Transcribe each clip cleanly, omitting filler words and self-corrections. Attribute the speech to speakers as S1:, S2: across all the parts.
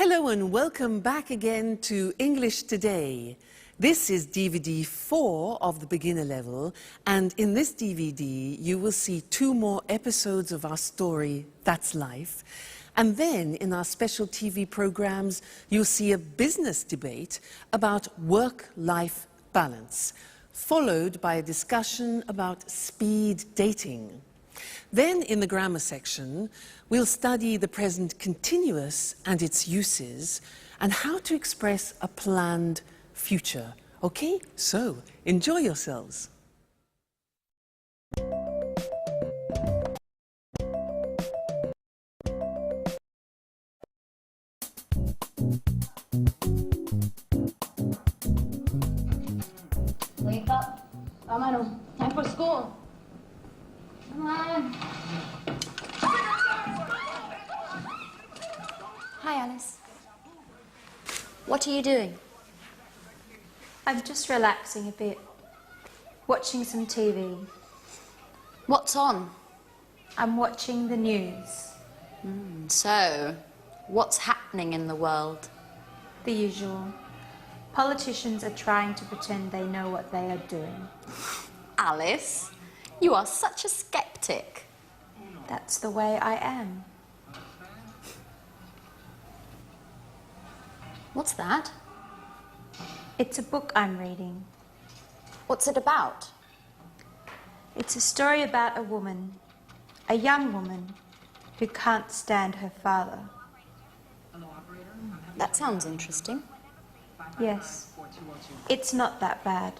S1: Hello and welcome back again to English Today. This is DVD 4 of the beginner level, and in this DVD you will see 2 more episodes of our story, That's Life. And then in our special TV programs you'll see a business debate about work-life balance, followed by a discussion about speed dating. Then in the grammar section, we'll study the present continuous and its uses and how to express a planned future. Okay, so enjoy yourselves.
S2: Wake up. Amano, time for school. Come on.
S3: Hi, Alice. What are you doing?
S4: I'm just relaxing a bit, watching some TV.
S3: What's on?
S4: I'm watching the news.
S3: So, what's happening in the world?
S4: The usual. Politicians are trying to pretend they know what they are doing.
S3: Alice, you are such a skeptic.
S4: That's the way I am.
S3: What's that?
S4: It's a book I'm reading.
S3: What's it about?
S4: It's a story about a woman, a young woman, who can't stand her father.
S3: That sounds interesting.
S4: Yes, it's not that bad.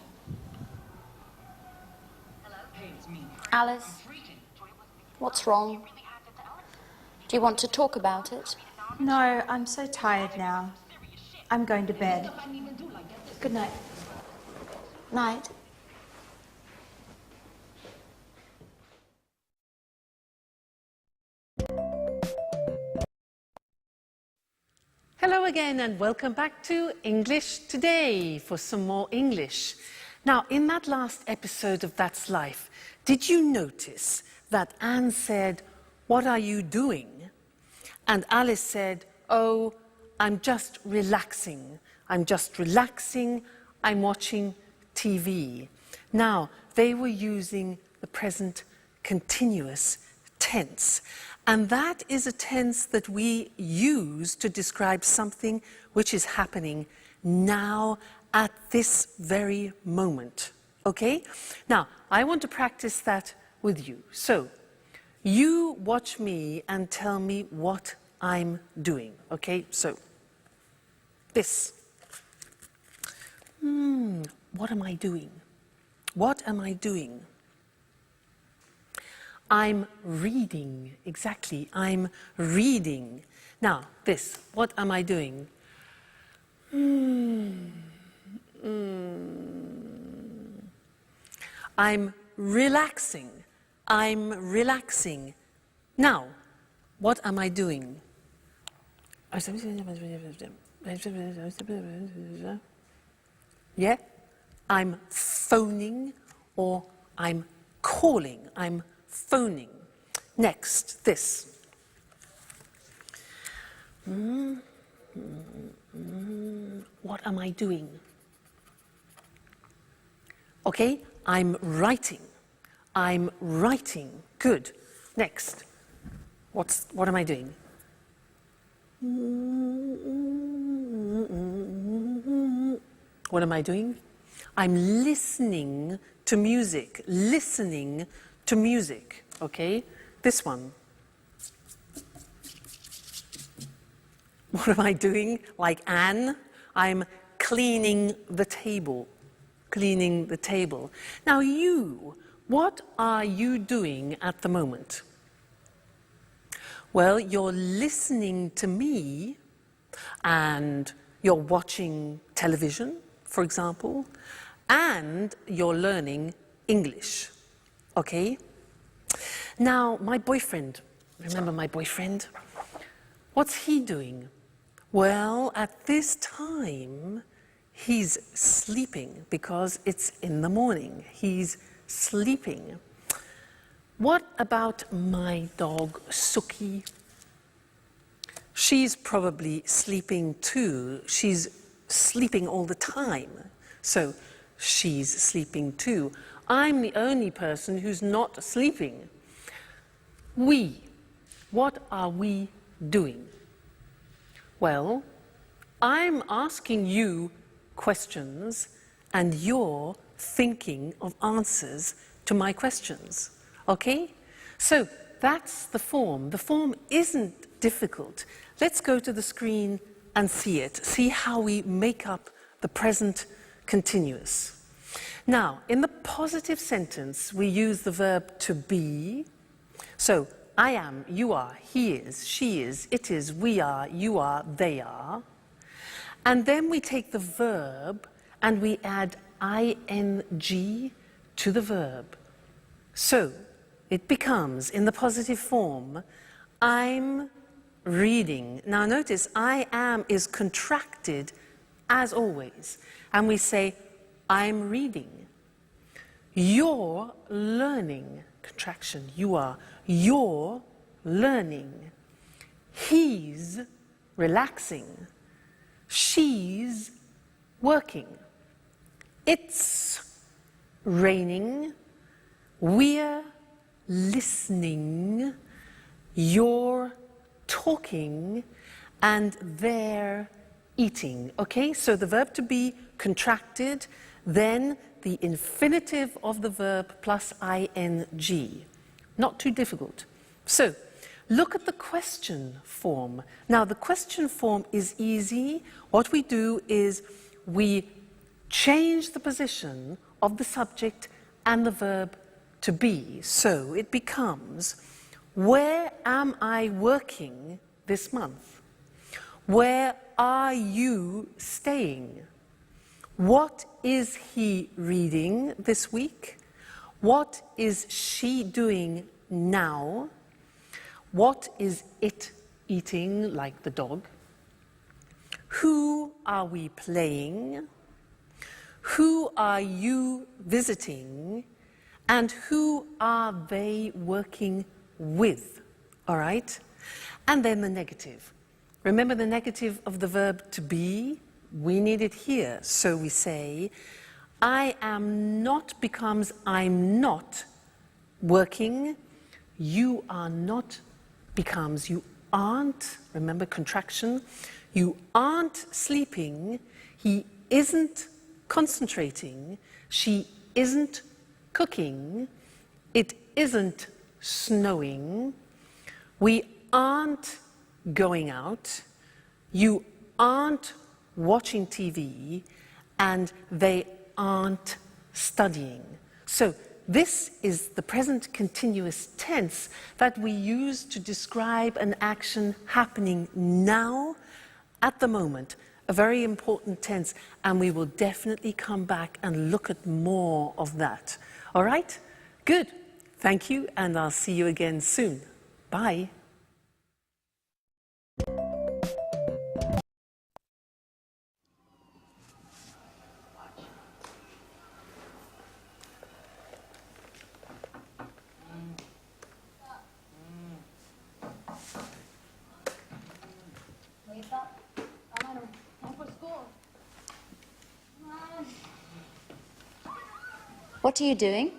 S3: Alice, what's wrong? Do you want to talk about it?
S4: No, I'm so tired now. I'm going to bed. Good night.
S3: Night.
S1: Hello again and welcome back to English Today for some more English. Now, in that last episode of That's Life, did you notice that Anne said, "What are you doing?" And Alice said, "Oh, I'm just relaxing. I'm just relaxing. I'm watching TV." Now, they were using the present continuous tense. And that is a tense that we use to describe something which is happening now at this very moment. Okay? Now, I want to practice that with you. So, you watch me and tell me what I'm doing. Okay? So, this. What am I doing? What am I doing? I'm reading. Exactly. I'm reading. Now, this. What am I doing? I'm relaxing. I'm relaxing. Now, what am I doing? Yeah? I'm phoning or I'm calling. I'm phoning. Next, this. What am I doing? Okay, I'm writing. I'm writing. Good. Next. What am I doing? What am I doing? I'm listening to music. Listening to music. Okay? This one. What am I doing? Like Anne, I'm cleaning the table. Cleaning the table. Now you, what are you doing at the moment? Well, you're listening to me and you're watching television, for example, and you're learning English. Okay? Now, my boyfriend, remember my boyfriend? What's he doing? Well, at this time, he's sleeping because it's in the morning. He's sleeping. What about my dog, Suki? She's probably sleeping too. She's sleeping all the time. So she's sleeping too. I'm the only person who's not sleeping. We. What are we doing? Well, I'm asking you questions and you're thinking of answers to my questions. Okay? So that's the form. The form isn't difficult. Let's go to the screen and see it. See how we make up the present continuous. Now, in the positive sentence, we use the verb to be. So, I am, you are, he is, she is, it is, we are, you are, they are. And then we take the verb and we add ing to the verb. So, it becomes, in the positive form, I'm reading. Now notice, I am is contracted as always. And we say, I'm reading. You're learning. Contraction, you are. You're learning. He's relaxing. She's working. It's raining. We're listening. You're talking. And they're eating. Okay, so the verb to be contracted, then the infinitive of the verb plus ing. Not too difficult. So, look at the question form. Now, the question form is easy. What we do is we change the position of the subject and the verb to be. So, it becomes, where am I working this month? Where are you staying? What is he reading this week? What is she doing now? What is it eating, like the dog? Who are we playing? Who are you visiting? And who are they working with? All right? And then the negative. Remember the negative of the verb to be? We need it here. So we say, I am not becomes I'm not working. You are not becomes you aren't. Remember contraction. You aren't sleeping. He isn't concentrating. She isn't cooking. It isn't snowing. We aren't going out. You aren't watching TV, and they aren't studying. So this is the present continuous tense that we use to describe an action happening now, at the moment. A very important tense, and we will definitely come back and look at more of that. All right? Good. Thank you, and I'll see you again soon. Bye.
S2: Wake up. Come on, time for school. Come on.
S3: What are you doing?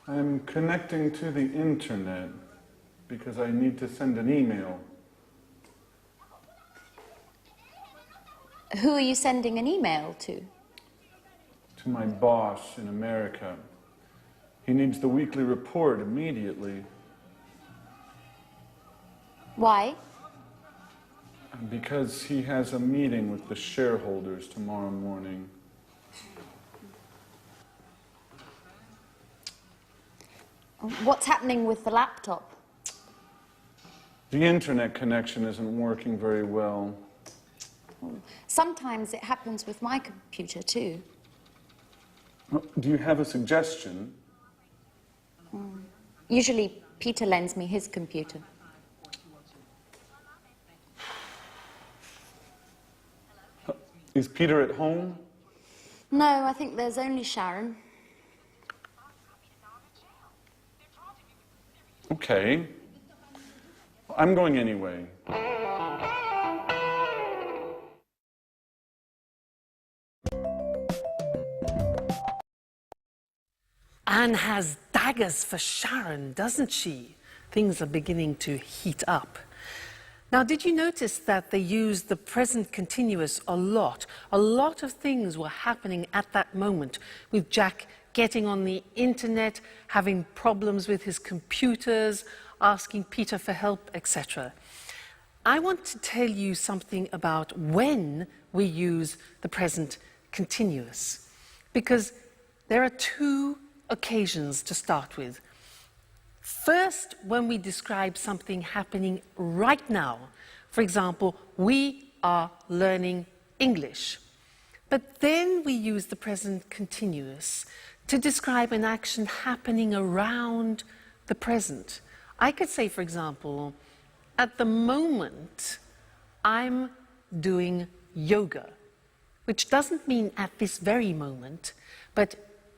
S5: I'm connecting to the internet because I need to send an email.
S3: Who are you sending an email to?
S5: To my boss in America. He needs the weekly report immediately.
S3: Why?
S5: Because he has a meeting with the shareholders tomorrow morning.
S3: What's happening with the laptop?
S5: The internet connection isn't working very well.
S3: Sometimes it happens with my computer too.
S5: Do you have a suggestion?
S3: Usually Peter lends me his computer.
S5: Is Peter at home?
S3: No, I think there's only Sharon.
S5: Okay. I'm going anyway.
S1: Anne has daggers for Sharon, doesn't she? Things are beginning to heat up. Now, did you notice that they used the present continuous a lot? A lot of things were happening at that moment, with Jack getting on the internet, having problems with his computers, asking Peter for help, etc. I want to tell you something about when we use the present continuous, because there are two occasions to start with. First, when we describe something happening right now. For example, we are learning English. But then we use the present continuous to describe an action happening around the present. I could say, for example, at the moment, I'm doing yoga, which doesn't mean at this very moment, but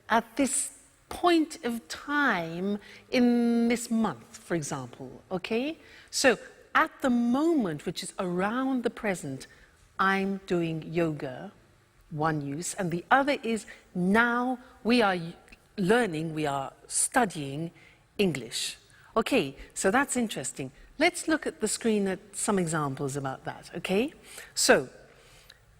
S1: at this point of time in this month, for example, okay? So at the moment, which is around the present, I'm doing yoga, one use, and the other is now we are learning, we are studying English. Okay, so that's interesting. Let's look at the screen at some examples about that, okay? So,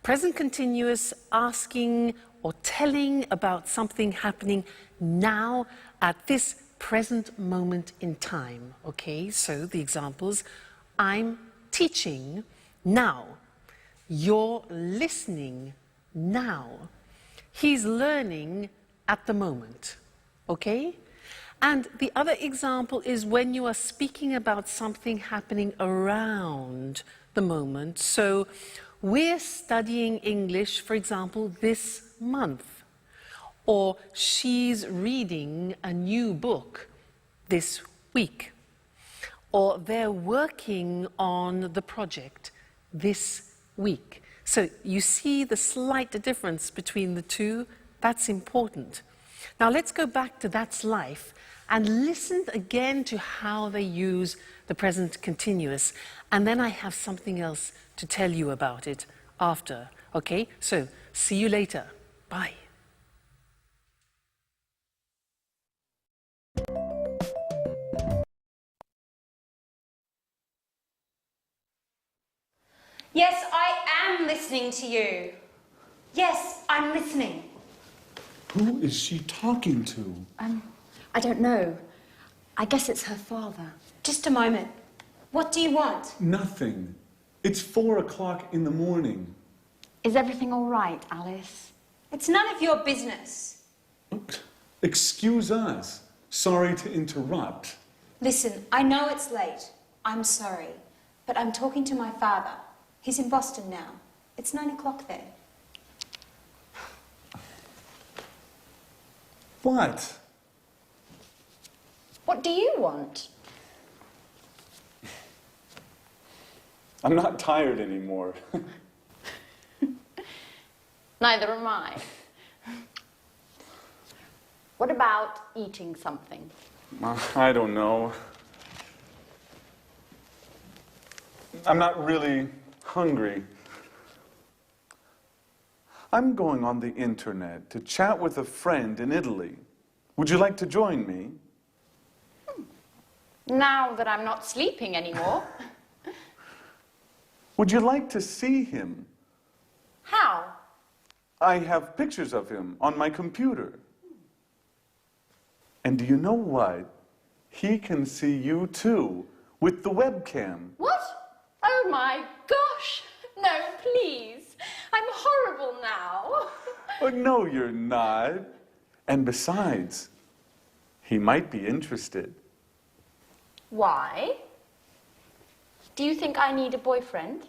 S1: present continuous, asking or telling about something happening now at this present moment in time, okay? So the examples, I'm teaching now. You're listening now. He's learning at the moment, okay? And the other example is when you are speaking about something happening around the moment. So we're studying English, for example, this month. Or she's reading a new book this week. Or they're working on the project this week. So you see the slight difference between the two? That's important. Now let's go back to That's Life and listen again to how they use the present continuous. And then I have something else to tell you about it after. Okay? So, see you later. Bye.
S4: Yes, I am listening to you. Yes, I'm listening.
S5: Who is she talking to?
S3: I don't know. I guess it's her father.
S4: Just a moment. What do you want?
S5: Nothing. It's 4 o'clock in the morning.
S3: Is everything all right, Alice?
S4: It's none of your business.
S5: Excuse us. Sorry to interrupt.
S4: Listen, I know it's late. I'm sorry. But I'm talking to my father. He's in Boston now. It's 9 o'clock there.
S5: What?
S3: What do you want?
S5: I'm not tired anymore.
S3: Neither am I. What about eating something?
S5: I don't know. I'm not really hungry. I'm going on the internet to chat with a friend in Italy. Would you like to join me?
S3: Now that I'm not sleeping anymore.
S5: Would you like to see him?
S3: How?
S5: I have pictures of him on my computer. And do you know what? He can see you too, with the webcam.
S3: What? Oh my gosh! No, please. I'm horrible now.
S5: Oh, no, you're not. And besides, he might be interested.
S3: Why? Do you think I need a boyfriend?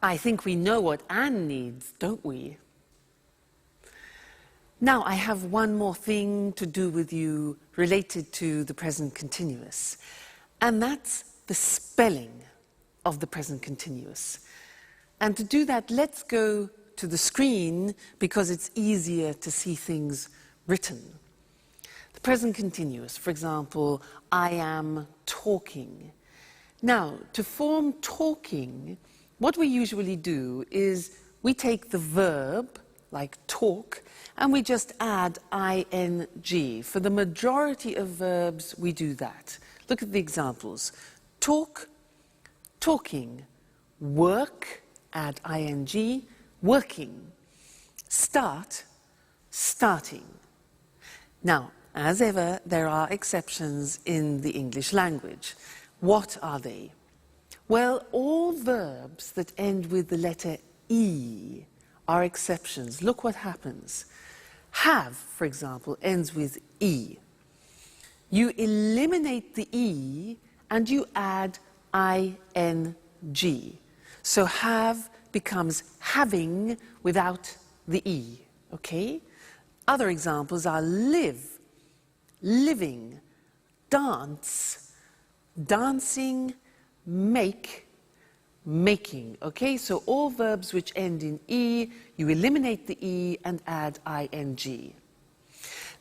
S1: I think we know what Anne needs, don't we? Now, I have one more thing to do with you related to the present continuous, and that's the spelling of the present continuous. And to do that, let's go to the screen because it's easier to see things written. The present continuous, for example, I am talking. Now, to form talking, what we usually do is we take the verb, like talk, and we just add ing. For the majority of verbs, we do that. Look at the examples. Talk, talking. Work, add ing, working. Start, starting. Now, as ever, there are exceptions in the English language. What are they? Well, all verbs that end with the letter E are exceptions. Look what happens. Have, for example, ends with E. You eliminate the E and you add ing. So have becomes having without the E, okay? Other examples are live, living, dance, dancing, make, making, okay? So all verbs which end in E, you eliminate the E and add ing.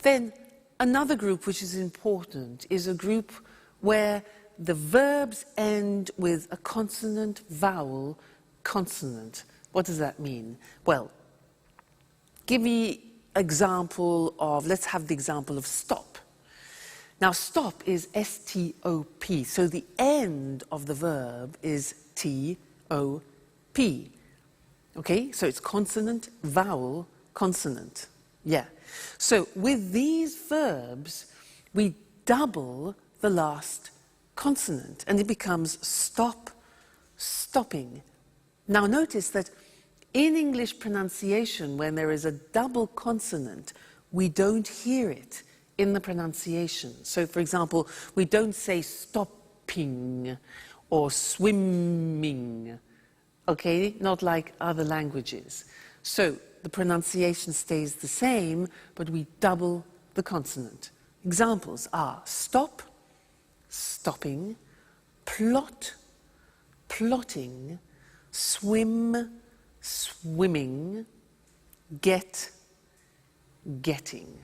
S1: Then another group which is important is a group where the verbs end with a consonant, vowel, consonant. What does that mean? Well, give me example of, let's have the example of stop. Now, stop is S-T-O-P, so the end of the verb is T-O-P. Okay, so it's consonant, vowel, consonant. Yeah. So with these verbs, we double the last consonant, and it becomes stop, stopping. Now notice that in English pronunciation, when there is a double consonant, we don't hear it in the pronunciation. So, for example, we don't say stopping or swimming, okay? Not like other languages. So, the pronunciation stays the same, but we double the consonant. Examples are stop, stopping, plot, plotting, swim, swimming, get, getting.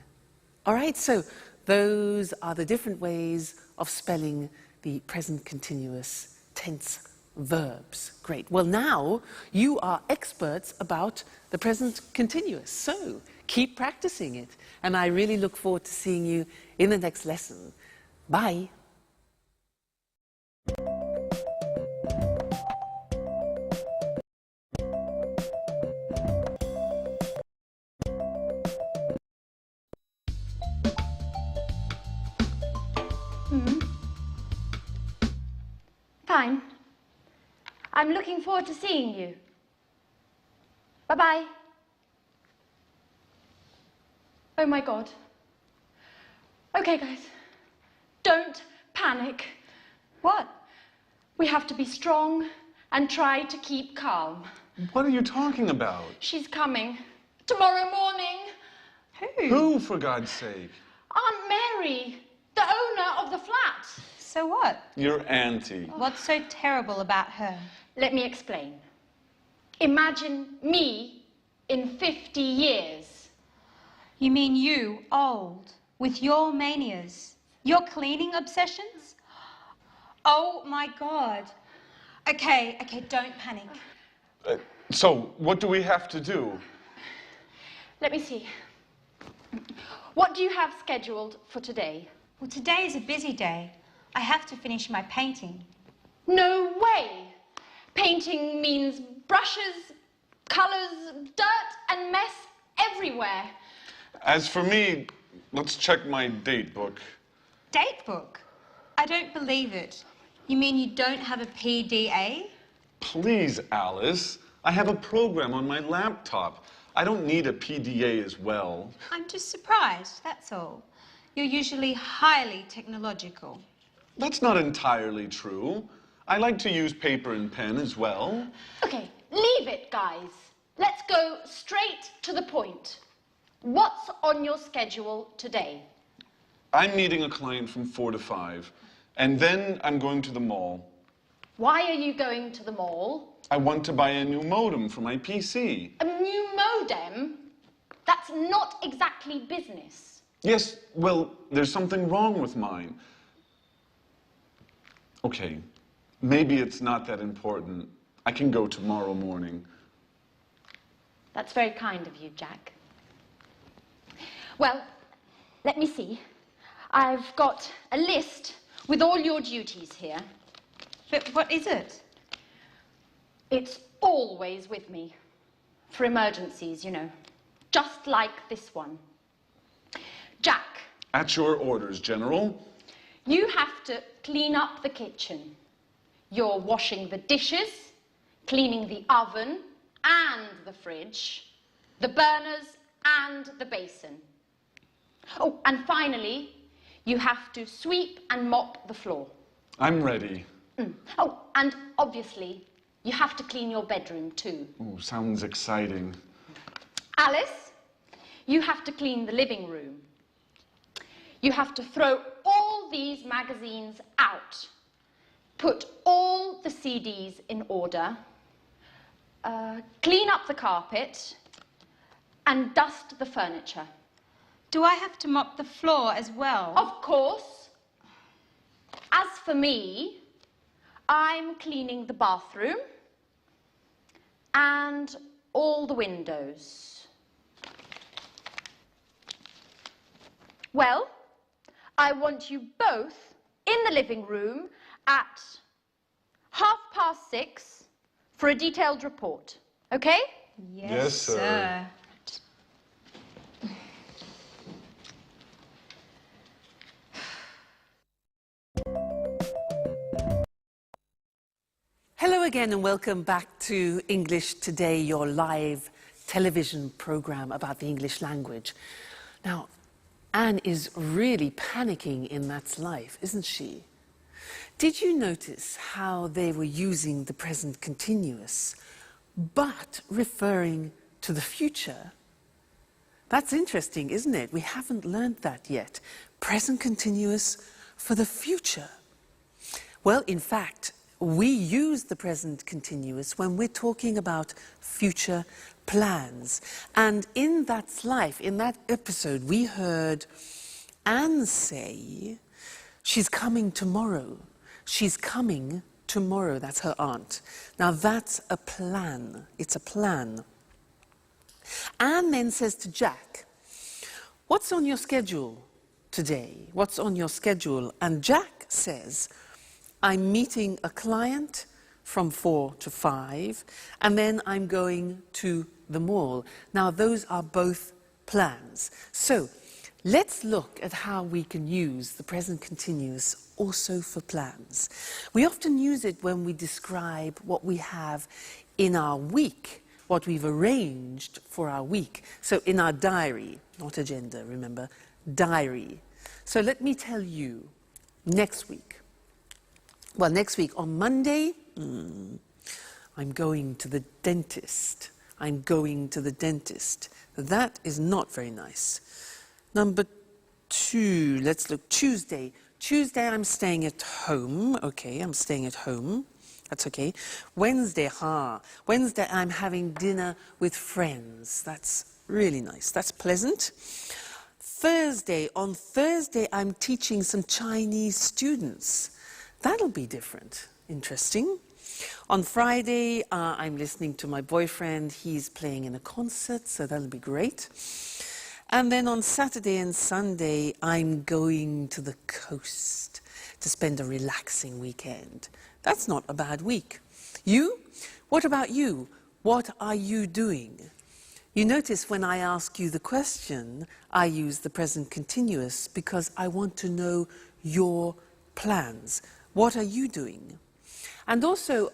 S1: All right, so those are the different ways of spelling the present continuous tense verbs. Great. Well, now you are experts about the present continuous, so keep practicing it. And I really look forward to seeing you in the next lesson. Bye.
S3: Fine. I'm looking forward to seeing you. Bye-bye. Oh my God. Okay, guys. Don't panic.
S4: What?
S3: We have to be strong and try to keep calm.
S5: What are you talking about?
S3: She's coming. Tomorrow morning.
S5: Who, for God's sake?
S3: Aunt Mary, the owner of the flat.
S4: So what?
S5: Your auntie.
S4: What's so terrible about her?
S3: Let me explain. Imagine me in 50 years.
S4: You mean you, old, with your manias, your cleaning obsessions? Oh my God. Okay, don't panic.
S5: So, what do we have to do?
S3: Let me see. What do you have scheduled for today?
S4: Well, today is a busy day. I have to finish my painting.
S3: No way! Painting means brushes, colours, dirt and mess everywhere.
S5: As for me, let's check my date book.
S4: Date book? I don't believe it. You mean you don't have a PDA?
S5: Please, Alice. I have a program on my laptop. I don't need a PDA as well.
S4: I'm just surprised, that's all. You're usually highly technological.
S5: That's not entirely true. I like to use paper and pen as well.
S3: Okay, leave it, guys. Let's go straight to the point. What's on your schedule today?
S5: I'm meeting a client from 4 to 5, and then I'm going to the mall.
S3: Why are you going to the mall?
S5: I want to buy a new modem for my PC.
S3: A new modem? That's not exactly business.
S5: Yes, well, there's something wrong with mine. Okay, Maybe it's not that important. I can go tomorrow morning.
S3: That's very kind of you, Jack. Well, let me see. I've got a list with all your duties here.
S4: But what is it?
S3: It's always with me. For emergencies, you know. Just like this one. Jack.
S5: At your orders, General.
S3: You have to clean up the kitchen. You're washing the dishes, cleaning the oven and the fridge, the burners and the basin. Oh, and finally, you have to sweep and mop the floor.
S5: I'm ready.
S3: Oh, and obviously, you have to clean your bedroom too.
S5: Ooh, sounds exciting.
S3: Alice, you have to clean the living room. You have to throw all these magazines out. Put all the CDs in order. Clean up the carpet. And dust the furniture.
S4: Do I have to mop the floor as well?
S3: Of course. As for me, I'm cleaning the bathroom and all the windows. Well, I want you both in the living room at 6:30 for a detailed report, okay?
S5: Yes, sir.
S1: Hello again and welcome back to English Today, your live television program about the English language. Now, Anne is really panicking in That's Life, isn't she? Did you notice how they were using the present continuous, but referring to the future? That's interesting, isn't it? We haven't learned that yet. Present continuous for the future. Well, in fact, we use the present continuous when we're talking about future plans. And in That's Life, in that episode, we heard Anne say, she's coming tomorrow. She's coming tomorrow. That's her aunt. Now that's a plan. It's a plan. Anne then says to Jack, what's on your schedule today? What's on your schedule? And Jack says, I'm meeting a client from 4 to 5, and then I'm going to the mall. Now, those are both plans. So, let's look at how we can use the present continuous also for plans. We often use it when we describe what we have in our week, what we've arranged for our week. So, in our diary, not agenda, remember, diary. So, let me tell you, next week, well, next week on Monday, I'm going to the dentist. I'm going to the dentist. That is not very nice. Number 2, let's look, Tuesday. Tuesday, I'm staying at home. Okay, I'm staying at home. That's okay. Wednesday, Wednesday, I'm having dinner with friends. That's really nice. That's pleasant. Thursday, on Thursday, I'm teaching some Chinese students. That'll be different. Interesting. On Friday, I'm listening to my boyfriend. He's playing in a concert, so that'll be great. And then on Saturday and Sunday, I'm going to the coast to spend a relaxing weekend. That's not a bad week. You? What about you? What are you doing? You notice when I ask you the question, I use the present continuous because I want to know your plans. What are you doing? And also,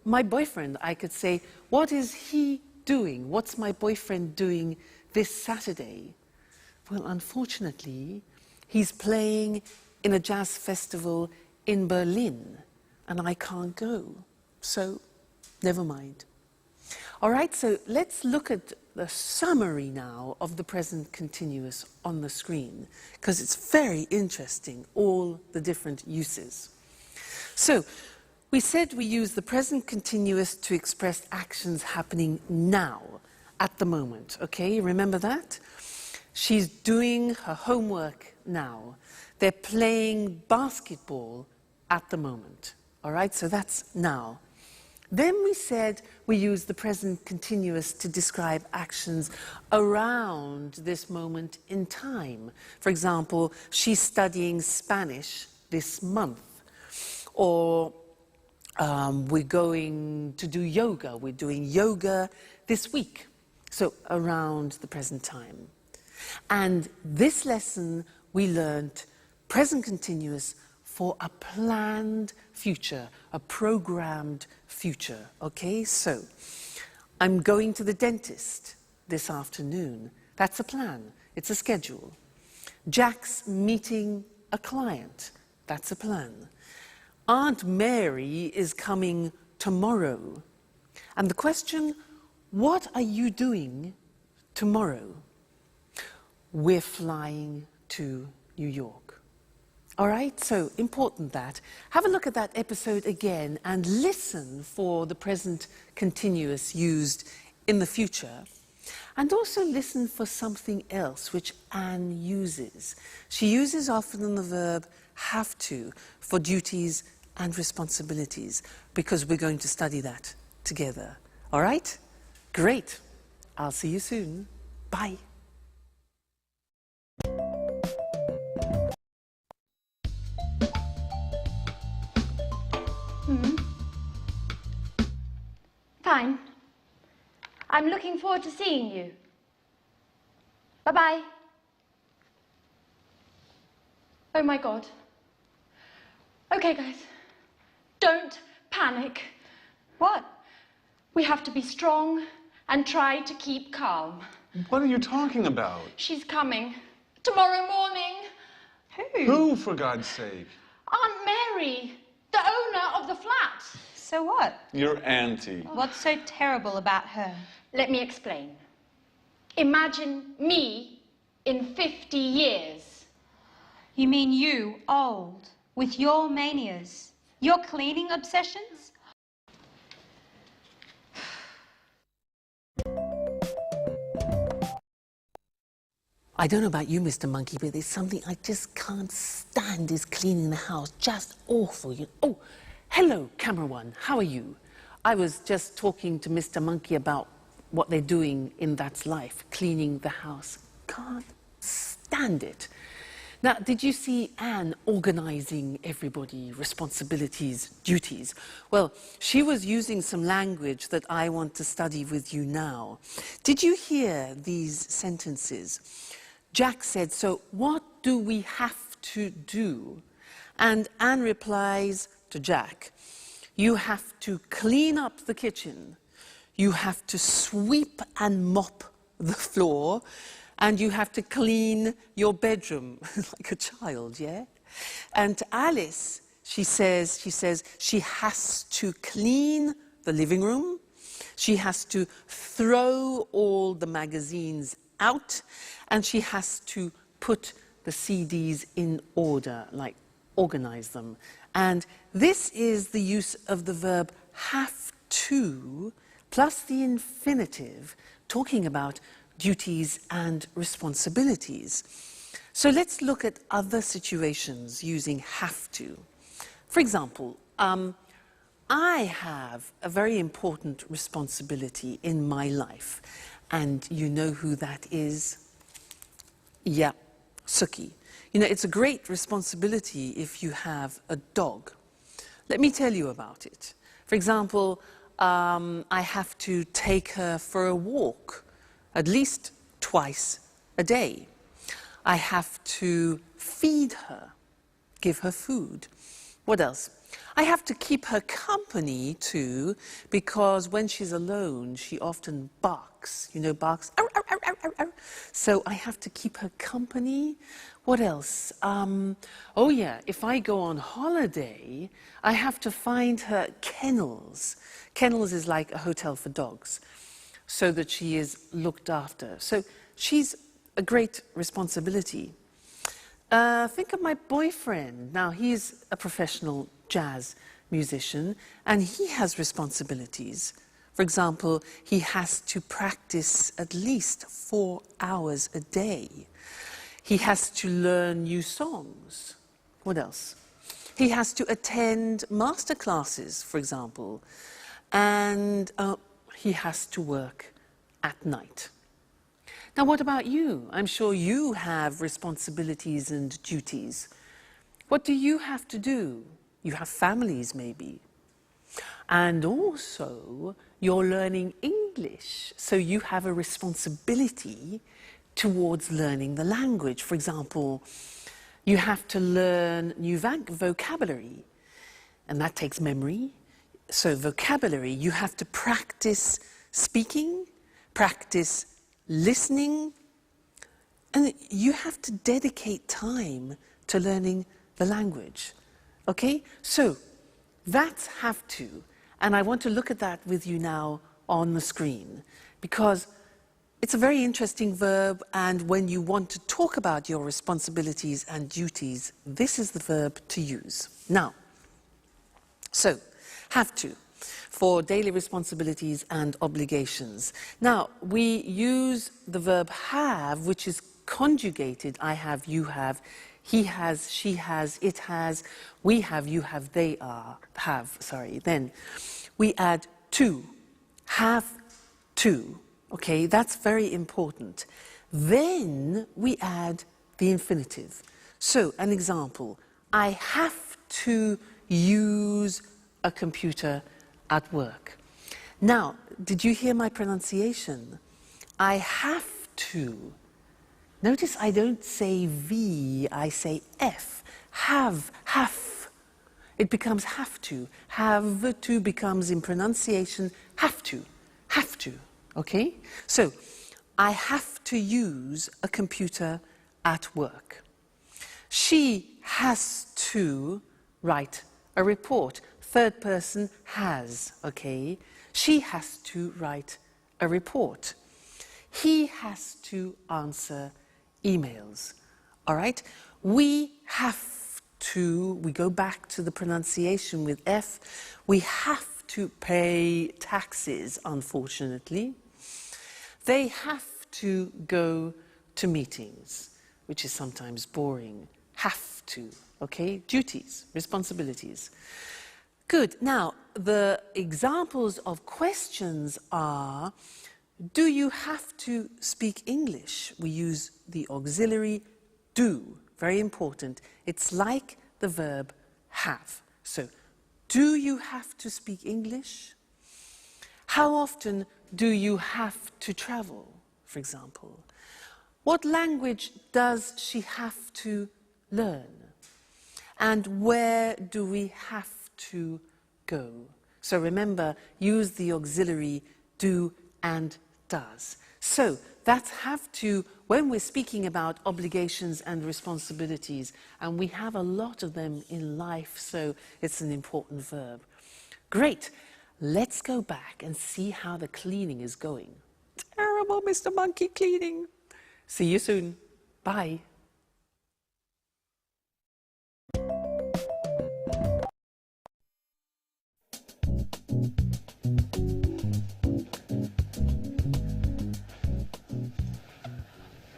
S1: my boyfriend, I could say, what is he doing? What's my boyfriend doing this Saturday? Well, unfortunately, he's playing in a jazz festival in Berlin, and I can't go. So, never mind. All right, so let's look at the summary now of the present continuous on the screen, because it's very interesting, all the different uses. So, we said we use the present continuous to express actions happening now, at the moment, okay? Remember that? She's doing her homework now. They're playing basketball at the moment, All right, so that's now. Then we said we use the present continuous to describe actions around this moment in time. For example, she's studying Spanish this month. Or we're going to do yoga. We're doing yoga this week. So around the present time. And this lesson we learned present continuous for a planned future, a programmed future. Okay, so I'm going to the dentist this afternoon. That's a plan, it's a schedule. Jack's meeting a client. That's a plan. Aunt Mary is coming tomorrow. And the question, what are you doing tomorrow? We're flying to New York. All right, so important that. Have a look at that episode again and listen for the present continuous used in the future. And also listen for something else which Anne uses. She uses often the verb have to for duties and responsibilities because we're going to study that together. All right? Great. I'll see you soon. Bye.
S3: Fine. I'm looking forward to seeing you. Bye-bye. Oh my God. Okay, guys. Don't panic.
S4: What?
S3: We have to be strong and try to keep calm.
S5: What are you talking about?
S3: She's coming. Tomorrow morning.
S5: Who, for God's sake?
S3: Aunt Mary, the owner of the flat.
S4: So what?
S5: Your auntie.
S4: What's so terrible about her?
S3: Let me explain. Imagine me in 50 years.
S4: You mean you, old, with your manias, your cleaning obsessions?
S1: I don't know about you, Mr. Monkey, but there's something I just can't stand is cleaning the house. Just awful. Oh, hello, camera one. How are you? I was just talking to Mr. Monkey about what they're doing in That's Life, cleaning the house. Can't stand it. Now, did you see Anne organizing everybody, responsibilities, duties? Well, she was using some language that I want to study with you now. Did you hear these sentences? Jack said, so what do we have to do? And Anne replies to Jack, you have to clean up the kitchen, you have to sweep and mop the floor, and you have to clean your bedroom like a child, yeah? And to Alice, she says she has to clean the living room, she has to throw all the magazines out, and she has to put the CDs in order, like organize them. And this is the use of the verb have to plus the infinitive, talking about duties and responsibilities. So let's look at other situations using have to. For example, I have a very important responsibility in my life, and you know who that is? Yeah, Suki. You know, it's a great responsibility if you have a dog. Let me tell you about it. For example, I have to take her for a walk at least twice a day. I have to feed her, give her food. What else? I have to keep her company too, because when she's alone, she often barks. You know, barks. Arr, arr, arr, arr, arr. So I have to keep her company. What else? Oh yeah, if I go on holiday, I have to find her kennels. Kennels is like a hotel for dogs, so that she is looked after. So she's a great responsibility. Think of my boyfriend. Now, he's a professional jazz musician, and he has responsibilities. For example, he has to practice at least 4 hours a day. He has to learn new songs. What else? He has to attend master classes, for example, and he has to work at night. Now, what about you? I'm sure you have responsibilities and duties. What do you have to do? You have families, maybe. And also, you're learning English, so you have a responsibility towards learning the language. For example, you have to learn new vocabulary, and that takes memory. So vocabulary, you have to practice speaking, practice listening, and you have to dedicate time to learning the language. Okay? So that's have to, and I want to look at that with you now on the screen, because it's a very interesting verb, and when you want to talk about your responsibilities and duties, this is the verb to use. Now, so, have to, for daily responsibilities and obligations. Now, we use the verb have, which is conjugated. I have, you have, he has, she has, it has, we have, you have, they have. Then we add to, have to. Okay, that's very important. Then we add the infinitive. So, an example, I have to use a computer at work. Now, did you hear my pronunciation? I have to. Notice I don't say V, I say F. Have. It becomes have to. Have to becomes in pronunciation have to. Okay? So, I have to use a computer at work. She has to write a report. Third person has, okay? She has to write a report. He has to answer emails. All right? We have to, we go back to the pronunciation with F, we have to pay taxes, unfortunately. They have to go to meetings, which is sometimes boring. Have to, okay? Duties, responsibilities. Good. Now, the examples of questions are, do you have to speak English? We use the auxiliary do, very important. It's like the verb have. So, do you have to speak English? How often do you have to travel, for example? What language does she have to learn? And where do we have to go? So remember, use the auxiliary do and does. So that's have to when we're speaking about obligations and responsibilities, and we have a lot of them in life, so it's an important verb. Great. Let's go back and see how the cleaning is going. Terrible, Mr. Monkey cleaning. See you soon. Bye.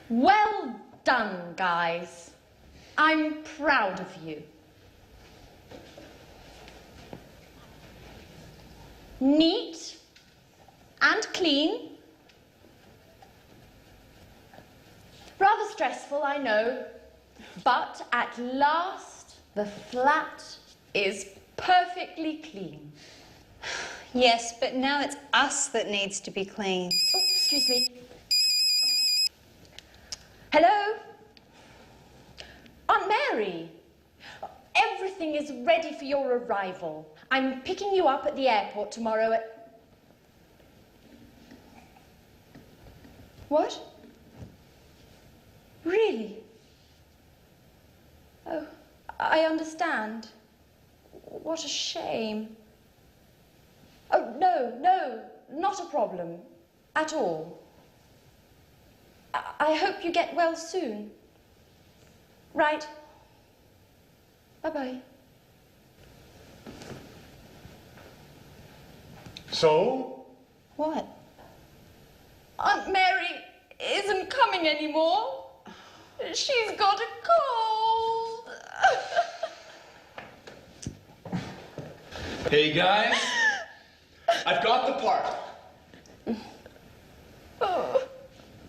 S3: Well done, guys. I'm proud of you. Neat and clean. Rather stressful, I know, but at last the flat is perfectly clean.
S4: Yes, but now it's us that needs to be clean.
S3: Oh, excuse me. Hello? Aunt Mary? Everything is ready for your arrival. I'm picking you up at the airport tomorrow at... What? Really? Oh, I understand. What a shame. Oh, no, not a problem. At all. I hope you get well soon. Right. Bye-bye.
S5: So?
S4: What?
S3: Aunt Mary isn't coming anymore. She's got a cold.
S6: Hey guys, I've got the part.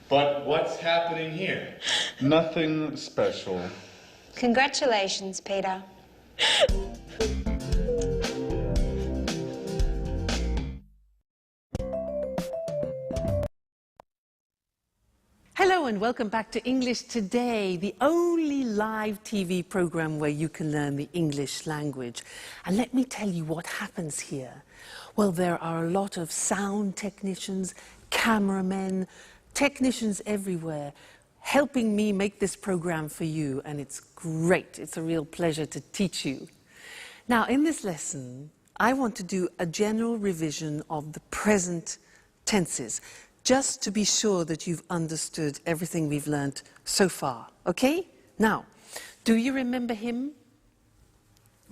S6: But what's happening here?
S5: Nothing special.
S7: Congratulations, Peter.
S1: Hello and welcome back to English Today, the only live TV program where you can learn the English language. And let me tell you what happens here. Well, there are a lot of sound technicians, cameramen, technicians everywhere helping me make this program for you, and it's great. It's a real pleasure to teach you. Now, in this lesson, I want to do a general revision of the present tenses, just to be sure that you've understood everything we've learned so far, okay? Now, do you remember him?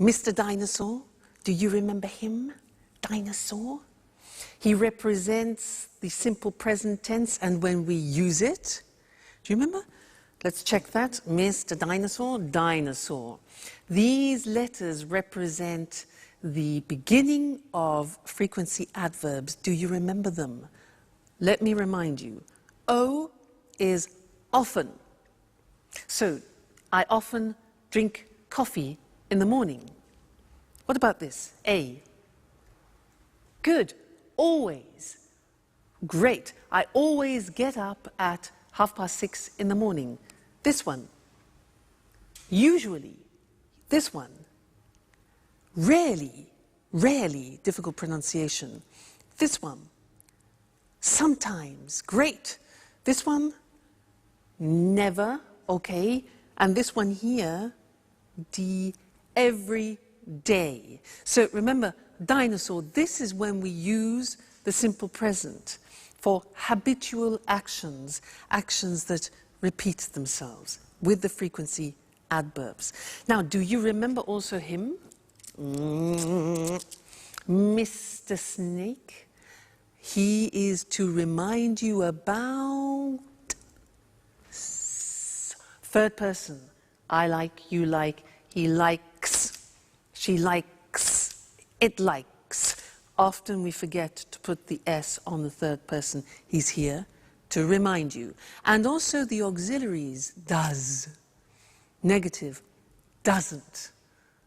S1: Mr. Dinosaur? Do you remember him? Dinosaur? He represents the simple present tense, and when we use it, do you remember? Let's check that. Mr. Dinosaur, dinosaur. These letters represent the beginning of frequency adverbs. Do you remember them? Let me remind you. O is often. So, I often drink coffee in the morning. What about this? A. Good. Always. Great. I always get up at 6:30 in the morning. This one. Usually. This one. Rarely. Rarely. Difficult pronunciation. This one. Sometimes. Great. This one. Never. Okay. And this one here. Every day. So remember, dinosaur, this is when we use the simple present for habitual actions, actions that repeat themselves with the frequency adverbs. Now, do you remember also him? Mr. Snake. He is to remind you about third person. I like, you like, he likes, she likes, it likes. Often we forget to put the S on the third person. He's here to remind you. And also the auxiliaries, does. Negative, doesn't.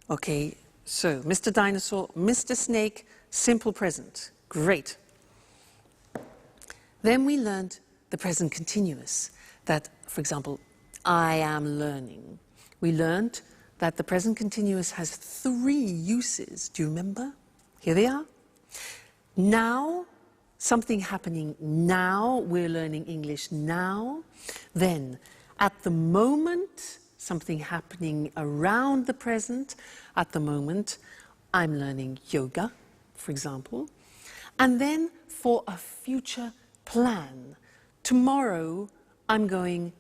S1: Okay, so Mr. Dinosaur, Mr. Snake, simple present. Great. Then we learned the present continuous. That, for example, I am learning. We learned that the present continuous has 3 uses. Do you remember? Here they are. Now, something happening now, we're learning English now. Then, at the moment, something happening around the present. At the moment, I'm learning yoga, for example. And then, for a future plan. Tomorrow, I'm going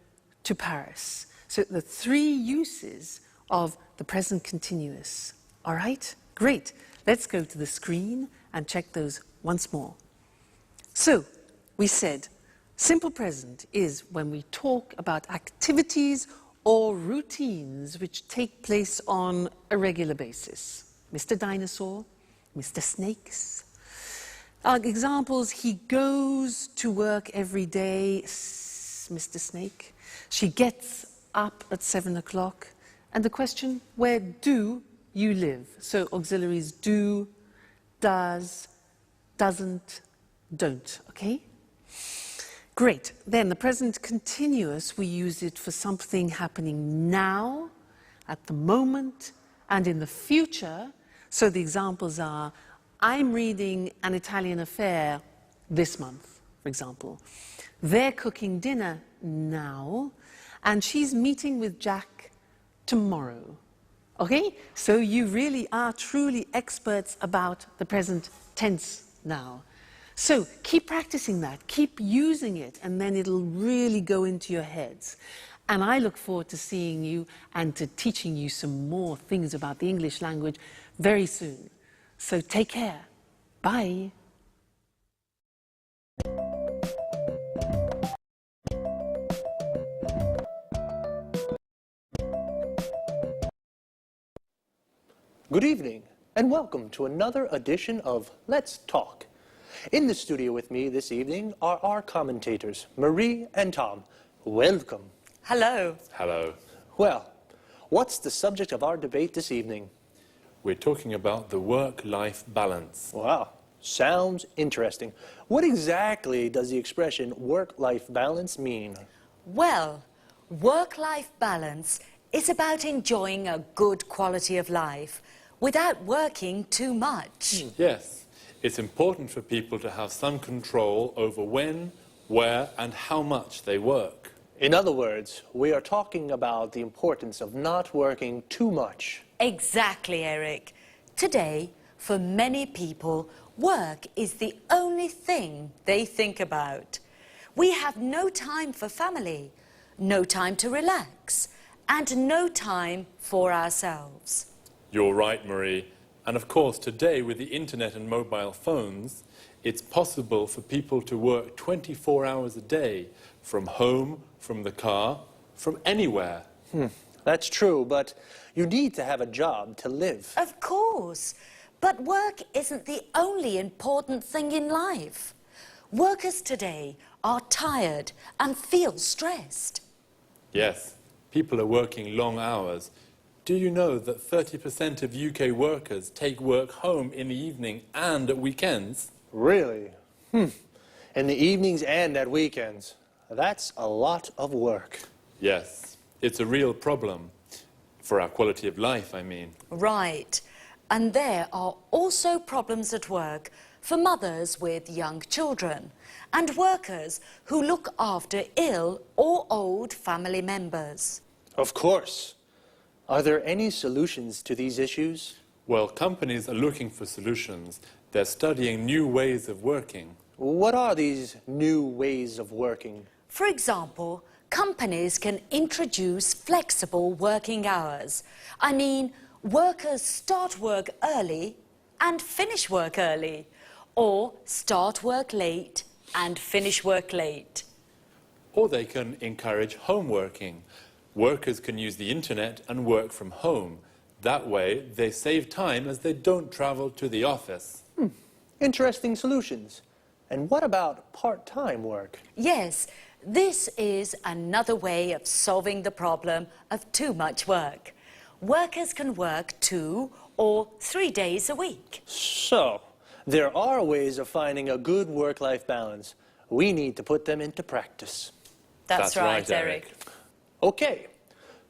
S1: to Paris. So, the 3 uses of the present continuous. All right? Great. Let's go to the screen and check those once more. So, we said, simple present is when we talk about activities or routines which take place on a regular basis. Mr. Dinosaur, Mr. Snakes. Examples, he goes to work every day, Mr. Snake. She gets up at 7 o'clock. And the question, where do you live? So auxiliaries do, does, doesn't, don't, okay? Great. Then the present continuous, we use it for something happening now, at the moment, and in the future. So the examples are, I'm reading An Italian Affair this month, for example. They're cooking dinner now, and she's meeting with Jack tomorrow. Okay? So you really are truly experts about the present tense now. So keep practicing that, keep using it, and then it'll really go into your heads. And I look forward to seeing you and to teaching you some more things about the English language very soon. So take care. Bye.
S8: Good evening. and welcome to another edition of Let's Talk. In the studio with me this evening are our commentators, Marie and Tom. Welcome.
S9: Hello.
S6: Hello.
S8: Well, what's the subject of our debate this evening?
S5: We're talking about the work-life balance.
S8: Wow, sounds interesting. What exactly does the expression work-life balance mean?
S9: Well, work-life balance is about enjoying a good quality of life without working too much.
S5: Yes, it's important for people to have some control over when, where, and how much they work.
S8: In other words, we are talking about the importance of not working too much.
S9: Exactly, Eric. Today, for many people, work is the only thing they think about. We have no time for family, no time to relax, and no time for ourselves.
S5: You're right, Marie. And of course, today with the internet and mobile phones, it's possible for people to work 24 hours a day, from home, from the car, from anywhere.
S8: That's true, but you need to have a job to live.
S9: Of course, but work isn't the only important thing in life. Workers today are tired and feel stressed.
S5: Yes, people are working long hours. Do you know that 30% of UK workers take work home in the evening and at weekends?
S8: Really? In the evenings and at weekends. That's a lot of work.
S5: Yes, it's a real problem. For our quality of life, I mean.
S9: Right. And there are also problems at work for mothers with young children and workers who look after ill or old family members.
S8: Of course. Are there any solutions to these issues?
S5: Well, companies are looking for solutions. They're studying new ways of working.
S8: What are these new ways of working?
S9: For example, companies can introduce flexible working hours. I mean, workers start work early and finish work early, or start work late and finish work late.
S5: Or they can encourage home working. Workers can use the internet and work from home. That way, they save time as they don't travel to the office.
S8: Interesting solutions. And what about part-time work?
S9: Yes, this is another way of solving the problem of too much work. Workers can work 2 or 3 days a week.
S8: So, there are ways of finding a good work-life balance. We need to put them into practice.
S9: That's right, Eric.
S8: Okay,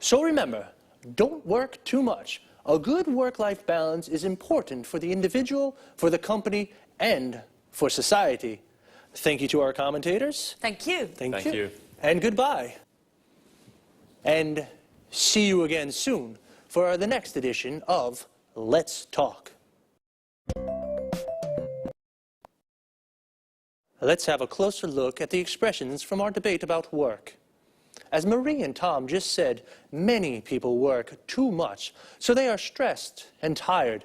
S8: so remember, don't work too much. A good work-life balance is important for the individual, for the company, and for society. Thank you to our commentators.
S9: Thank you.
S8: Thank
S5: you.
S8: And goodbye. And see you again soon for the next edition of Let's Talk. Let's have a closer look at the expressions from our debate about work. As Marie and Tom just said, many people work too much, so they are stressed and tired.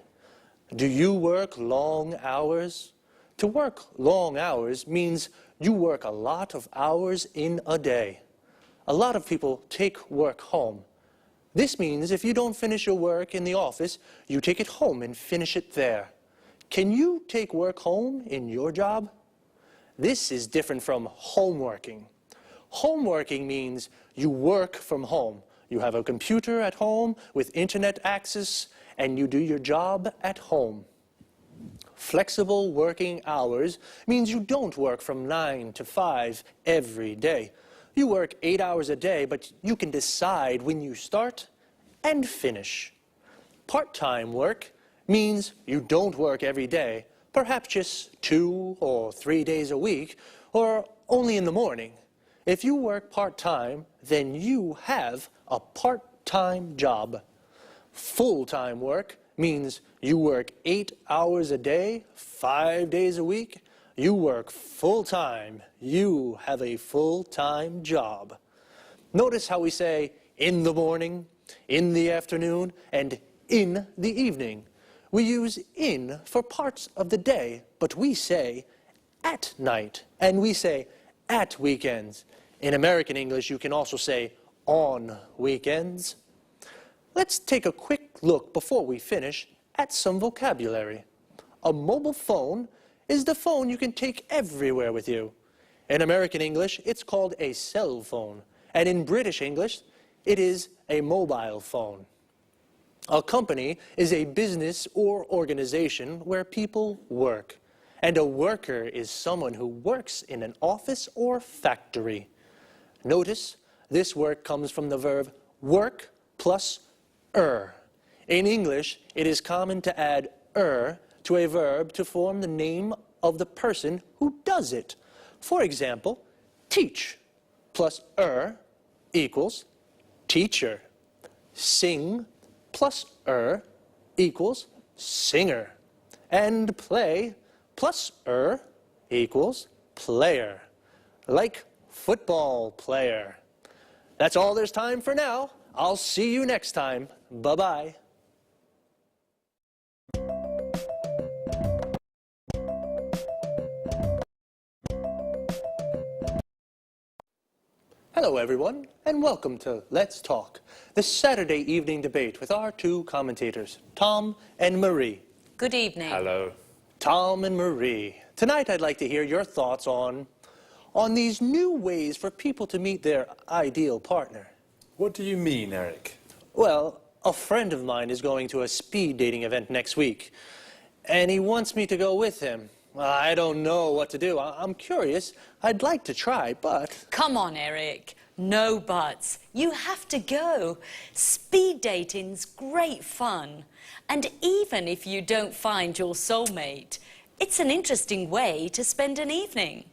S8: Do you work long hours? To work long hours means you work a lot of hours in a day. A lot of people take work home. This means if you don't finish your work in the office, you take it home and finish it there. Can you take work home in your job? This is different from homeworking. Homeworking means you work from home. You have a computer at home with internet access, and you do your job at home. Flexible working hours means you don't work from 9 to 5 every day. You work 8 hours a day, but you can decide when you start and finish. Part-time work means you don't work every day, perhaps just 2 or 3 days a week, or only in the morning. If you work part-time, then you have a part-time job. Full-time work means you work 8 hours a day, 5 days a week. You work full-time. You have a full-time job. Notice how we say in the morning, in the afternoon, and in the evening. We use in for parts of the day, but we say at night, and we say at weekends. In American English, you can also say on weekends. Let's take a quick look before we finish at some vocabulary. A mobile phone is the phone you can take everywhere with you. In American English, it's called a cell phone, and in British English, it is a mobile phone. A company is a business or organization where people work, and a worker is someone who works in an office or factory. Notice, this work comes from the verb work plus er. In English, it is common to add er to a verb to form the name of the person who does it. For example, teach plus er equals teacher. Sing plus er equals singer. And play plus er equals player. Like football player. That's all there's time for now. I'll see you next time. Bye-bye. Hello everyone, and welcome to Let's Talk, the Saturday evening debate with our two commentators, Tom and Marie.
S9: Good evening.
S5: Hello.
S8: Tom and Marie, tonight I'd like to hear your thoughts on these new ways for people to meet their ideal partner.
S5: What do you mean, Eric?
S8: Well, a friend of mine is going to a speed dating event next week, and he wants me to go with him. I don't know what to do. I'm curious. I'd like to try, but...
S9: Come on, Eric. No buts. You have to go. Speed dating's great fun. And even if you don't find your soulmate, it's an interesting way to spend an evening.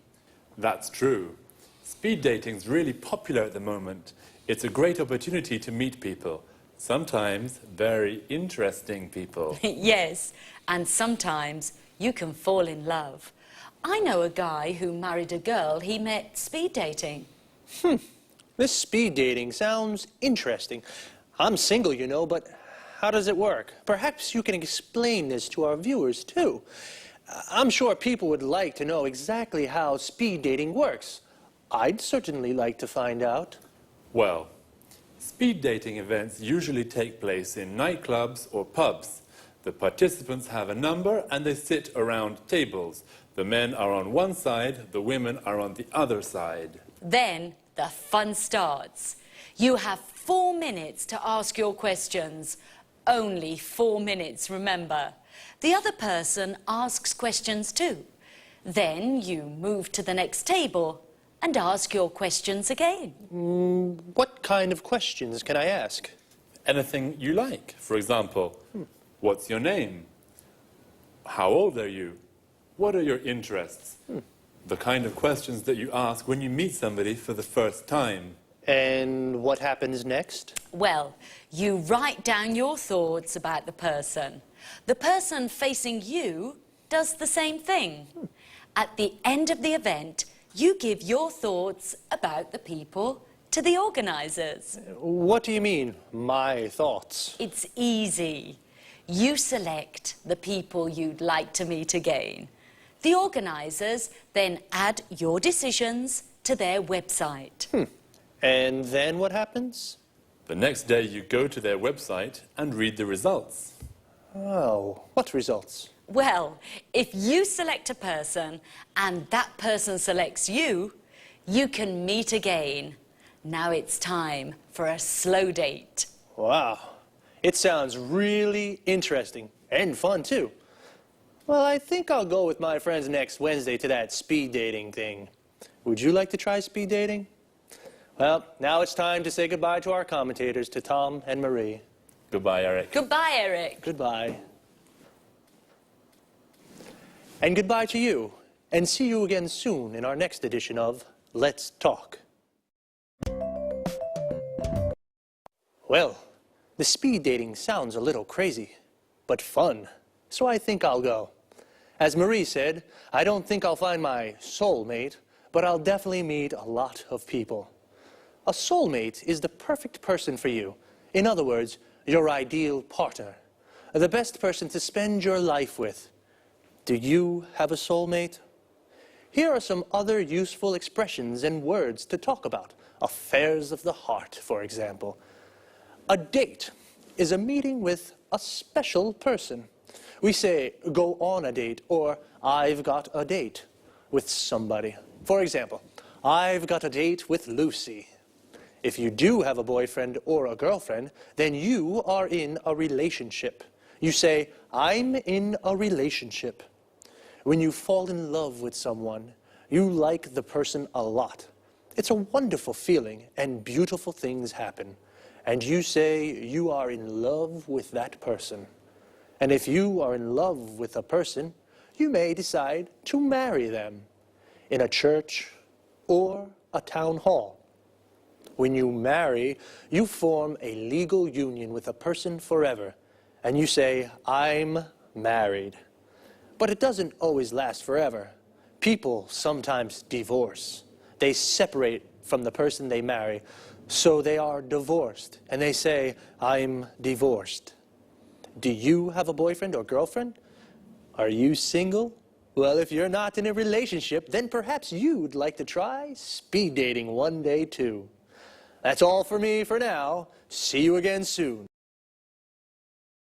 S5: That's true. Speed dating's really popular at the moment. It's a great opportunity to meet people. Sometimes very interesting people.
S9: Yes, and sometimes you can fall in love. I know a guy who married a girl he met speed dating.
S8: This speed dating sounds interesting. I'm single, you know, but how does it work? Perhaps you can explain this to our viewers, too. I'm sure people would like to know exactly how speed dating works. I'd certainly like to find out.
S5: Well, speed dating events usually take place in nightclubs or pubs. The participants have a number and they sit around tables. The men are on one side, the women are on the other side.
S9: Then the fun starts. You have 4 minutes to ask your questions. Only 4 minutes, remember. The other person asks questions too. Then you move to the next table and ask your questions again.
S8: What kind of questions can I ask?
S5: Anything you like. For example, what's your name? How old are you? What are your interests? The kind of questions that you ask when you meet somebody for the first time.
S8: And what happens next?
S9: Well, you write down your thoughts about the person. The person facing you does the same thing. At the end of the event, you give your thoughts about the people to the organisers.
S8: What do you mean, my thoughts?
S9: It's easy. You select the people you'd like to meet again. The organisers then add your decisions to their website.
S8: And then what happens?
S5: The next day you go to their website and read the results.
S8: Oh, what results?
S9: Well, if you select a person and that person selects you, you can meet again. Now it's time for a slow date.
S8: Wow, it sounds really interesting and fun too. Well, I think I'll go with my friends next Wednesday to that speed dating thing. Would you like to try speed dating? Well, now it's time to say goodbye to our commentators, to Tom and Marie.
S5: Goodbye, Eric.
S9: Goodbye, Eric.
S8: Goodbye. And goodbye to you, and see you again soon in our next edition of Let's Talk. Well, the speed dating sounds a little crazy, but fun, so I think I'll go. As Marie said, I don't think I'll find my soulmate, but I'll definitely meet a lot of people. A soulmate is the perfect person for you. In other words, your ideal partner. The best person to spend your life with. Do you have a soulmate? Here are some other useful expressions and words to talk about. Affairs of the heart, for example. A date is a meeting with a special person. We say, go on a date, or I've got a date with somebody. For example, I've got a date with Lucy. If you do have a boyfriend or a girlfriend, then you are in a relationship. You say, I'm in a relationship. When you fall in love with someone, you like the person a lot. It's a wonderful feeling, and beautiful things happen. And you say you are in love with that person. And if you are in love with a person, you may decide to marry them in a church or a town hall. When you marry, you form a legal union with a person forever, and you say, I'm married. But it doesn't always last forever. People sometimes divorce. They separate from the person they marry, so they are divorced, and they say, I'm divorced. Do you have a boyfriend or girlfriend? Are you single? Well, if you're not in a relationship, then perhaps you'd like to try speed dating one day too. That's all for me for now. See you again soon.